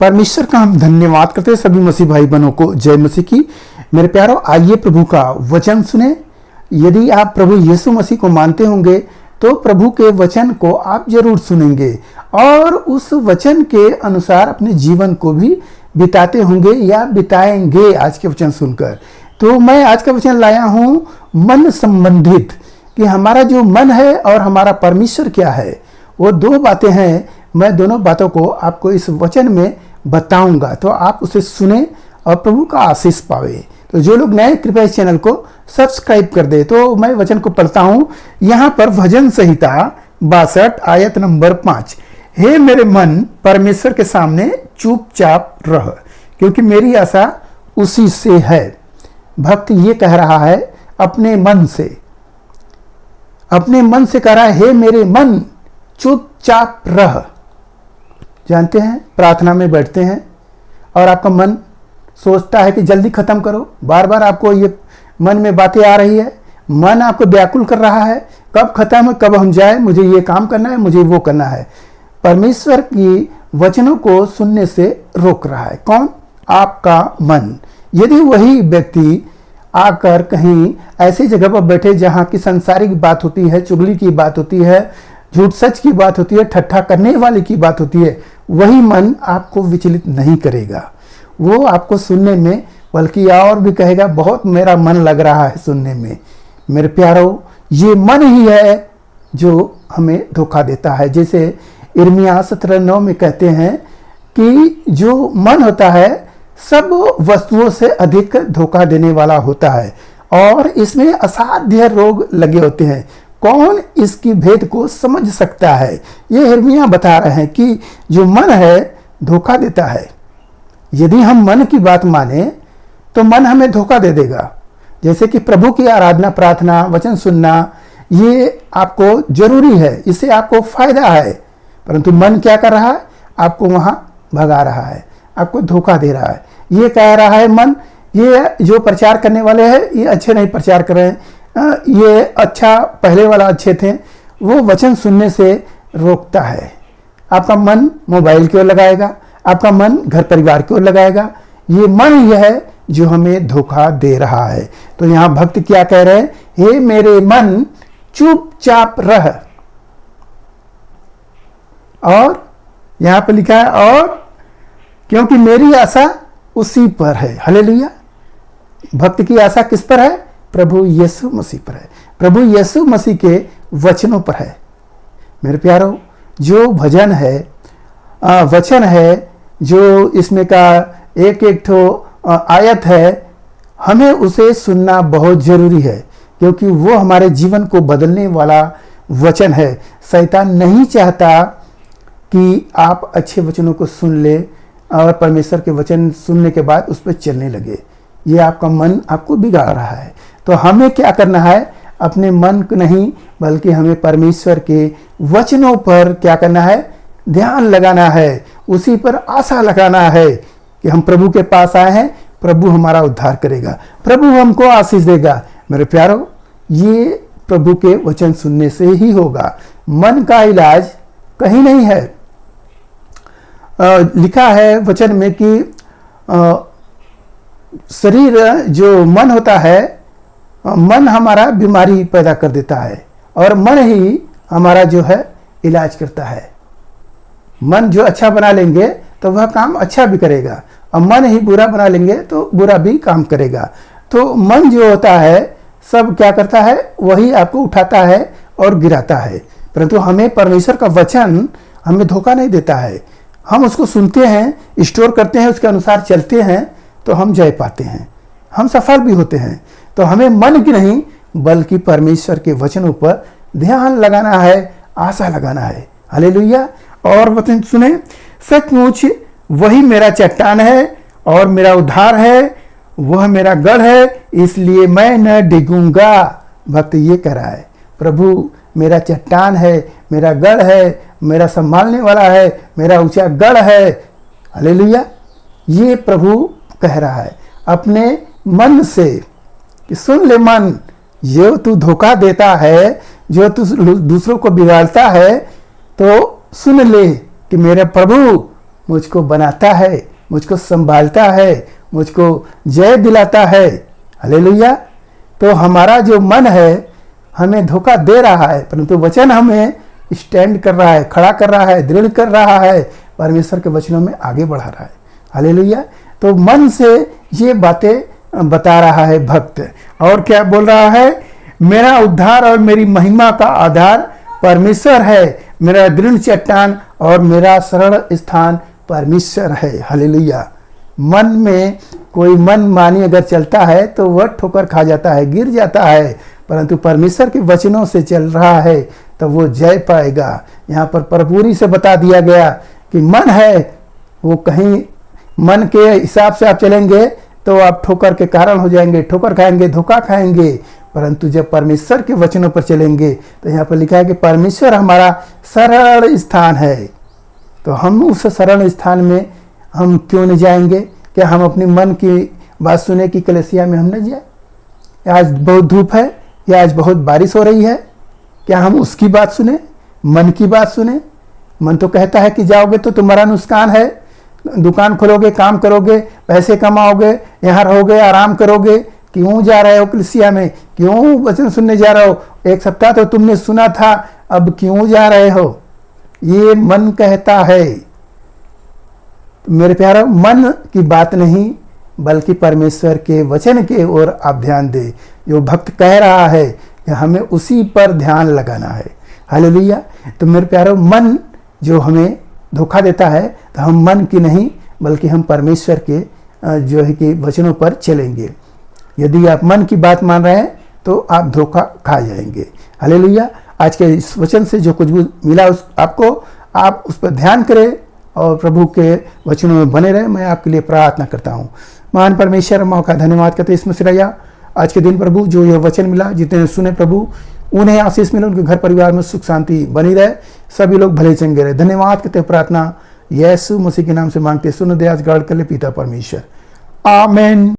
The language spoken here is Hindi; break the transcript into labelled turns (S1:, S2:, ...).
S1: परमेश्वर का हम धन्यवाद करते हैं सभी मसीह भाई बहनों को। जय मसीह की। मेरे प्यारों, आइए प्रभु का वचन सुने। यदि आप प्रभु यीशु मसीह को मानते होंगे तो प्रभु के वचन को आप जरूर सुनेंगे और उस वचन के अनुसार अपने जीवन को भी बिताते होंगे या बिताएंगे आज के वचन सुनकर। तो मैं आज का वचन लाया हूं मन संबंधित, कि हमारा जो मन है और हमारा परमेश्वर क्या है, वो दो बातें हैं। मैं दोनों बातों को आपको इस वचन में बताऊंगा, तो आप उसे सुने और प्रभु का आशीष पावे। तो जो लोग नए, कृपया इस चैनल को सब्सक्राइब कर दे। तो मैं वचन को पढ़ता हूं यहां पर, भजन संहिता 62 आयत नंबर 5। हे मेरे मन, परमेश्वर के सामने चुपचाप रह, क्योंकि मेरी आशा उसी से है। भक्त ये कह रहा है अपने मन से, अपने मन से कह रहा है, हे मेरे मन चुपचाप रह। जानते हैं, प्रार्थना में बैठते हैं और आपका मन सोचता है कि जल्दी खत्म करो। बार बार आपको ये मन में बातें आ रही है, मन आपको व्याकुल कर रहा है, कब खत्म है, कब हम जाए, मुझे ये काम करना है, मुझे वो करना है। परमेश्वर की वचनों को सुनने से रोक रहा है। कौन? आपका मन। यदि वही व्यक्ति आकर कहीं ऐसी जगह पर बैठे जहां की सांसारिक बात होती है, चुगली की बात होती है, झूठ सच की बात होती है, ठट्ठा करने वाले की बात होती है, वही मन आपको विचलित नहीं करेगा। वो आपको सुनने में, बल्कि और भी कहेगा, बहुत मेरा मन लग रहा है सुनने में। मेरे प्यारों, ये मन ही है जो हमें धोखा देता है। जैसे यिर्मयाह 17:9 में कहते हैं कि जो मन होता है सब वस्तुओं से अधिक धोखा देने वाला होता है और इसमें असाध्य रोग लगे होते हैं। कौन इसकी भेद को समझ सकता है? ये यिर्मयाह बता रहे हैं कि जो मन है धोखा देता है। यदि हम मन की बात माने तो मन हमें धोखा दे देगा। जैसे कि प्रभु की आराधना, प्रार्थना, वचन सुनना, ये आपको जरूरी है, इससे आपको फायदा है, परंतु मन क्या कर रहा है? आपको वहां भगा रहा है, आपको धोखा दे रहा है। ये कह रहा है मन, ये जो प्रचार करने वाले हैं ये अच्छे नहीं प्रचार कर रहे हैं, ये अच्छा, पहले वाला अच्छे थे, वो वचन सुनने से रोकता है। आपका मन मोबाइल की ओर लगाएगा, आपका मन घर परिवार की ओर लगाएगा। ये मन ही है जो हमें धोखा दे रहा है। तो यहां भक्त क्या कह रहे हैं? हे मेरे मन चुपचाप रह। और यहां पर लिखा है, और क्योंकि मेरी आशा उसी पर है। हालेलुया। भक्त की आशा किस पर है? प्रभु यीशु मसीह पर है, प्रभु यीशु मसीह के वचनों पर है। मेरे प्यारों, जो भजन है, वचन है, जो इसमें का एक एक ठो आयत है, हमें उसे सुनना बहुत जरूरी है, क्योंकि वो हमारे जीवन को बदलने वाला वचन है। शैतान नहीं चाहता कि आप अच्छे वचनों को सुन ले और परमेश्वर के वचन सुनने के बाद उस पर चलने लगे। ये आपका मन आपको बिगाड़ रहा है। तो हमें क्या करना है? अपने मन को नहीं, बल्कि हमें परमेश्वर के वचनों पर क्या करना है? ध्यान लगाना है, उसी पर आशा लगाना है कि हम प्रभु के पास आए हैं, प्रभु हमारा उद्धार करेगा, प्रभु हमको आशीष देगा। मेरे प्यारों, ये प्रभु के वचन सुनने से ही होगा। मन का इलाज कहीं नहीं है। लिखा है वचन में कि शरीर, जो मन होता है, मन हमारा बीमारी पैदा कर देता है और मन ही हमारा जो है इलाज करता है। मन जो अच्छा बना लेंगे तो वह काम अच्छा भी करेगा, और मन ही बुरा बना लेंगे तो बुरा भी काम करेगा। तो मन जो होता है सब क्या करता है? वही आपको उठाता है और गिराता है। परंतु हमें परमेश्वर का वचन हमें धोखा नहीं देता है। हम उसको सुनते हैं, स्टोर करते हैं, उसके अनुसार चलते हैं तो हम जय पाते हैं, हम सफल भी होते हैं। तो हमें मन की नहीं, बल्कि परमेश्वर के वचनों पर ध्यान लगाना है, आशा लगाना है। हालेलुया। और वचन सुने, सचमुच वही मेरा चट्टान है और मेरा उद्धार है, वह मेरा गढ़ है, इसलिए मैं न डिगूंगा। भक्त ये कह रहा है, प्रभु मेरा चट्टान है, मेरा गढ़ है, मेरा संभालने वाला है, मेरा ऊंचा गढ़ है। हालेलुया। ये प्रभु कह रहा है अपने मन से कि सुन ले मन, जो तू धोखा देता है, जो तू दूसरों को बिगाड़ता है, तो सुन ले कि मेरे प्रभु मुझको बनाता है, मुझको संभालता है, मुझको जय दिलाता है। हालेलुया। तो हमारा जो मन है हमें धोखा दे रहा है, परंतु वचन हमें स्टैंड कर रहा है, खड़ा कर रहा है, दृढ़ कर रहा है, परमेश्वर के वचनों में आगे बढ़ा रहा है। हालेलुया। तो मन से ये बातें बता रहा है भक्त। और क्या बोल रहा है? मेरा उद्धार और मेरी महिमा का आधार परमेश्वर है, मेरा दृढ़ चट्टान और मेरा सरल स्थान परमेश्वर है। हालेलुया। मन में कोई मन मानी अगर चलता है तो वह ठोकर खा जाता है, गिर जाता है, परंतु परमेश्वर के वचनों से चल रहा है तो वो जय पाएगा। यहाँ पर भरपूरी से बता दिया गया कि मन है वो कहीं मन के हिसाब से आप चलेंगे तो आप ठोकर के कारण हो जाएंगे, ठोकर खाएंगे, धोखा खाएंगे। परंतु जब परमेश्वर के वचनों पर चलेंगे तो यहाँ पर लिखा है कि परमेश्वर हमारा सरल स्थान है। तो हम उस सरल स्थान में हम क्यों नहीं जाएंगे? क्या हम अपने मन की बात सुने कि कलीसिया में हम न जाए? आज बहुत धूप है या आज बहुत बारिश हो रही है, क्या हम उसकी बात सुने, मन की बात सुने? मन तो कहता है कि जाओगे तो तुम्हारा नुकसान है, दुकान खोलोगे, काम करोगे, पैसे कमाओगे, यहाँ रहोगे, आराम करोगे, क्यों जा रहे हो कलीसिया में? क्यों वचन सुनने जा रहे हो? एक सप्ताह तो तुमने सुना था, अब क्यों जा रहे हो? ये मन कहता है। मेरे प्यारो, मन की बात नहीं बल्कि परमेश्वर के वचन के ओर आप ध्यान दे। जो भक्त कह रहा है कि हमें उसी पर ध्यान लगाना है। हालेलुया। तो मेरे प्यारो, मन जो हमें धोखा देता है तो हम मन की नहीं बल्कि हम परमेश्वर के जो है कि वचनों पर चलेंगे। यदि आप मन की बात मान रहे हैं तो आप धोखा खा जाएंगे। हालेलुया। आज के इस वचन से जो कुछ भी मिला आपको, आप उस पर ध्यान करें और प्रभु के वचनों में बने रहे। मैं आपके लिए प्रार्थना करता हूँ। महान परमेश्वर, माँ का धन्यवाद करते इसमें से रहिया आज के दिन प्रभु जो यह वचन मिला, जितने सुने प्रभु उन्हें आशीष मिले, उनके घर परिवार में सुख शांति बनी रहे, सभी लोग भले चंगे रहे। धन्यवाद करते प्रार्थना यीशु मसीह के नाम से मांगते, सुन दे आज गढ़ कर ले पिता परमेश्वर, आमीन।